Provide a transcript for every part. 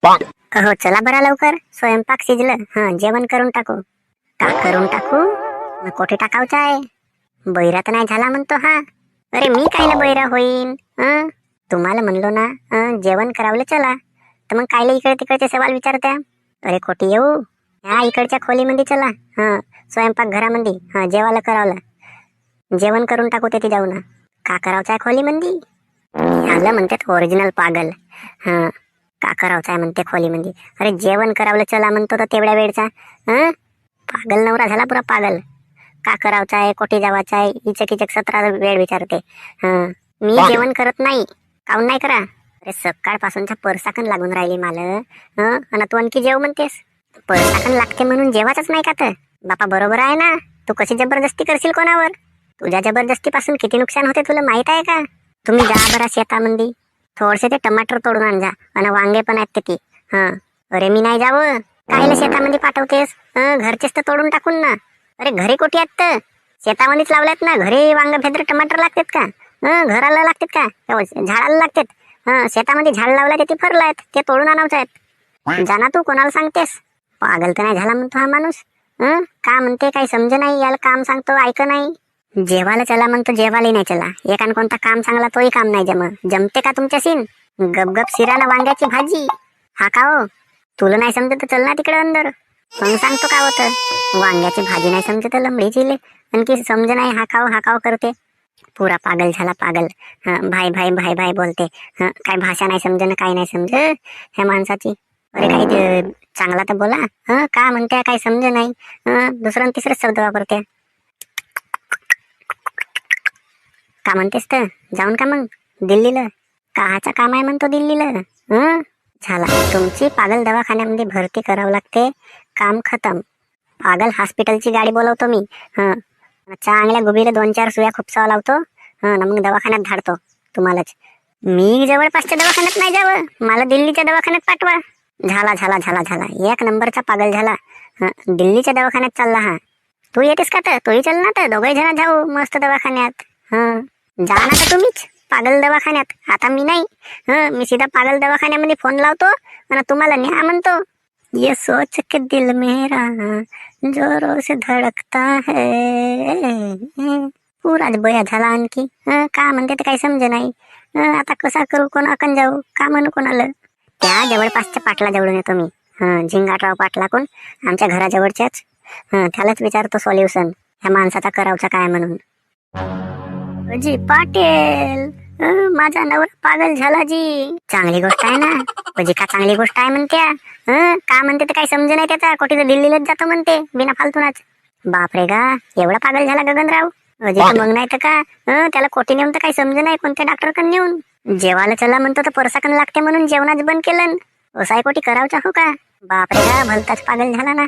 हो चला बरा लवकर, स्वयंपाक शिजलं. जेवण करून टाकू. का करून टाकू? मग कोठे टाकावचा आहे? बैरा तर नाही झाला म्हणतो हा. अरे मी कायला बैरा होईन? तुम्हाला म्हणलो ना जेवण करावलं चला, तर मग कायला इकडे तिकडचे सवाल विचारत्या? अरे खोटी येऊ, ह्या इकडच्या खोलीमध्ये चला. स्वयंपाक घरामध्ये जेवायला करावलं. जेवण करून टाकू ते जाऊ ना. का करावचं आहे खोलीमध्ये? ह्याला म्हणतात ओरिजिनल पागल. का करावचं आहे म्हणते खोलीमध्ये? अरे जेवण करावलं चला म्हणतो तर तेवढ्या वेळचा पागल नवरा झाला पुरा पागल. का करावचा आहे, कोठे जावाचा आहे, इचक इचक 17 वेळ विचारते. मी जेवण करत नाही. काऊन नाही करा? अरे सकाळपासूनच्या परसाकन लागून राहिली मला. आणि तू आणखी जेव म्हणतेस? परसाकन लागते म्हणून जेवायचंच नाही का? तर बापा बरोबर आहे ना. तू कशी जबरदस्ती करशील कोणावर? तुझ्या जबरदस्तीपासून किती नुकसान होते तुला माहित आहे का? तुम्ही जा बरा शेतामध्ये, थोडसे ते टमाटर तोडून आण जा, आणि वांगे पण आहेत ते. अरे मी नाही जावं. कायला शेतामध्ये पाठवतेस? घरचेच तर तोडून टाकून ना. अरे घरी कुठे आहेत तर? शेतामध्येच लावल्यात ना. घरी वांग फेद्र टमाटर लागतात का? घराला लागतात का? झाडाला लागतात. शेतामध्ये झाड लावलाय ते फरलं आहेत, ते तोडून आणायचे आहेत. जाना तू, कोणाला सांगतेस? पागल तर नाही झाला म्हणतो हा माणूस. का म्हणते काही समज नाही. याला काम सांगतो ऐक नाही. जेवायला चला म्हणतो, जेवायला नाही चला. एकान कोणता काम सांगला तोही काम नाही जमते का तुमच्या सीन? गपगप शिराना वांग्याची भाजी. हा का हो? तुला नाही समजत तर चल ना तिकडे अंदर, मग सांगतो का होतं. वांग्याची भाजी नाही समजत लंबडीची ले, आणखी समज नाही हा खाव करते. पुरा पागल झाला पागल. भाई भाई भाई भाई बोलते. काय भाषा नाही समज ना, काही नाही समज ह्या माणसाची. अरे काही चांगला तर बोला. का म्हणते काही समज नाही. दुसरा तिसराच शब्द वापरते. का म्हणतेस तर जाऊन का मग दिल्लीला? काहाचा काम आहे म्हणतो दिल्लीला? झाला तुमची पागल दवाखान्यामध्ये भरती करावं लागते. काम खतम. पागल हॉस्पिटलची गाडी बोलवतो मी. चांगल्या गुबीला 2-4 सुया खुपसावा लावतो. ना मग दवाखान्यात धाडतो तुम्हालाच. मी जवळपासच्या दवाखान्यात नाही जावं, मला दिल्लीच्या दवाखान्यात पाठवा. झाला झाला झाला झाला, 1 नंबरचा पागल झाला. दिल्लीच्या दवाखान्यात चालला हा. तू येतेस का? तर तूही चल ना, तर दोघे जण जाऊ मस्त दवाखान्यात. जा ना तर तुम्हीच पागल दवाखान्यात. आता मी नाही. मी सीधा पागल दवाखान्यामध्ये फोन लावतो आणि तुम्हाला न्या म्हणतो. ये सोच के दिल मेरा जोरों से धडकता है. पुराच बया झाला आणखी. का म्हणते तर काही समज नाही. आता कसा करू, कोणाकन जाऊ, का म्हणू कोणाला? त्या जवळपासच्या पाटला जवळून येतो मी. झिंगाटराव पाटला कोण, आमच्या घराजवळच्याच. त्यालाच विचारतो सॉल्युशन ह्या माणसाचा करावचा काय म्हणून. जी पाटील, माझा नवरा पागल झाला जी. चांगली गोष्ट आहे ना. म्हणजे का चांगली गोष्ट आहे म्हणत्या? का म्हणते तर काही समज नाही त्याचा. कोटी तर दिल्लीलाच जातो म्हणते बिना फालतूनाच. बापरे गा, एवढा पागल झाला गगनराव. अजित मग नाही तर का त्याला कोटी नेऊन तर काही समज नाही, कोणत्या डॉक्टरकडे नेऊन. जेवायला चला म्हणतो तर परसाकन लागते म्हणून जेवणाच बंद केलं. असाय कोटी करावचा हो का? बापरे गा, भलताच पागल झाला ना.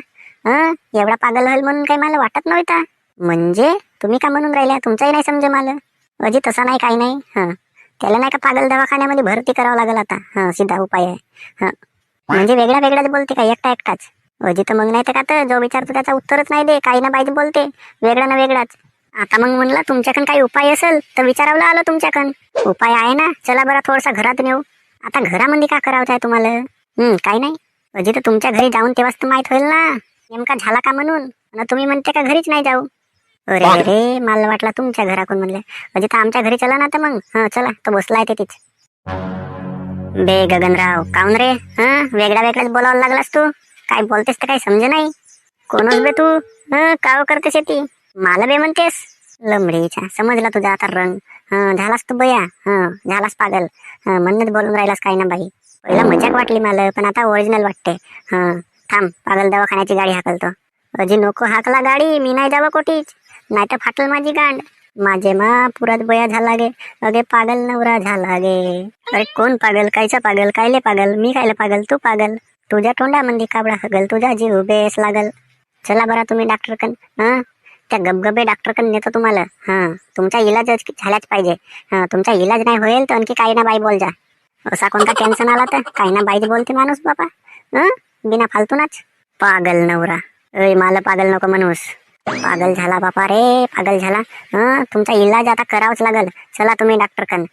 एवढा पागल होईल म्हणून काही मला वाटत नव्हता. म्हणजे तुम्ही का म्हणून राहिल्या? तुमचाही नाही समजे मला. अजी तसा नाही, काही नाही. त्याला नाही का पागल दवाखान्यामध्ये भरती करावं लागेल आता. सीधा उपाय आहे. म्हणजे वेगळा वेगळाच बोलते का, एकटा एकटाच? अजी तर मग नाही तर का, तर जो विचारतो त्याचा उत्तरच नाही दे. काही ना बाईच बोलते, वेगळा ना वेगळाच. आता मग म्हणलं तुमच्याकडे काही उपाय असेल तर विचारावलं आलो तुमच्याकडं. उपाय आहे ना, चला बरं थोडासा घरात नेऊ. आता घरामध्ये का करावचं आहे तुम्हाला? काही नाही. अजी तर तुमच्या घरी जाऊन तेव्हाच तर माहित होईल ना नेमका झाला का म्हणून. आणि तुम्ही म्हणते का घरीच नाही जाऊ? अरे अरे, मला वाटला तुमच्या घराकडून म्हणले. अजी तर आमच्या घरी चला ना तर मग. चला, तो बसला आहे तिथेच. बे गगनराव, काऊन रे? वेगळा वेगळाच बोलावं लागलास तू. काय बोलतेस तर काही समज नाही. कोणच बे तू? काव करतेस ती मला बे म्हणतेस? लंबडीचा समजला तुझा आता रंग. झालास तू बया. झालास पागल. म्हणूनच बोलून राहिलास काही ना बाई. पहिला मजाक वाटली मला, पण आता ओरिजिनल वाटते. थांब, पागल दवाखान्याची गाडी हाकलतो. अजी नको हाकला गाडी, मी नाही जावं कोठीच. नाही तर फाटल माझी गांड. माझे मा पुरात बया झाला गे. अगे पागल नवरा झाला गे. अरे कोण पागल? कायचा पागल? कायले पागल? मी कायले पागल? तू पागल. तुझ्या तोंडामध्ये काबडा हगल, तुझा जीव बेस लागल. चला बरा तुम्ही डॉक्टरकन. त्या गबगबे डॉक्टरकडे नेतो तुम्हाला. तुमचा इलाज झालाच पाहिजे. तुमचा इलाज नाही होईल तर आणखी काही ना बाई बोल जा. असा कोणता टेन्शन आला तर काही ना बाई बोलते माणूस बाबा. बिना फालतूनाच पागल नवरा. मला पागल नको म्हणूस. पागल झाला बापा रे, पागल झाला. तुमचा इलाज आता करावाच लागल. चला तुम्ही डॉक्टरकन.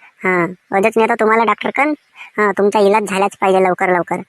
अजच नेतो तुम्हाला डॉक्टरकन. तुमचा इलाज झालाच पाहिजे लवकर लवकर.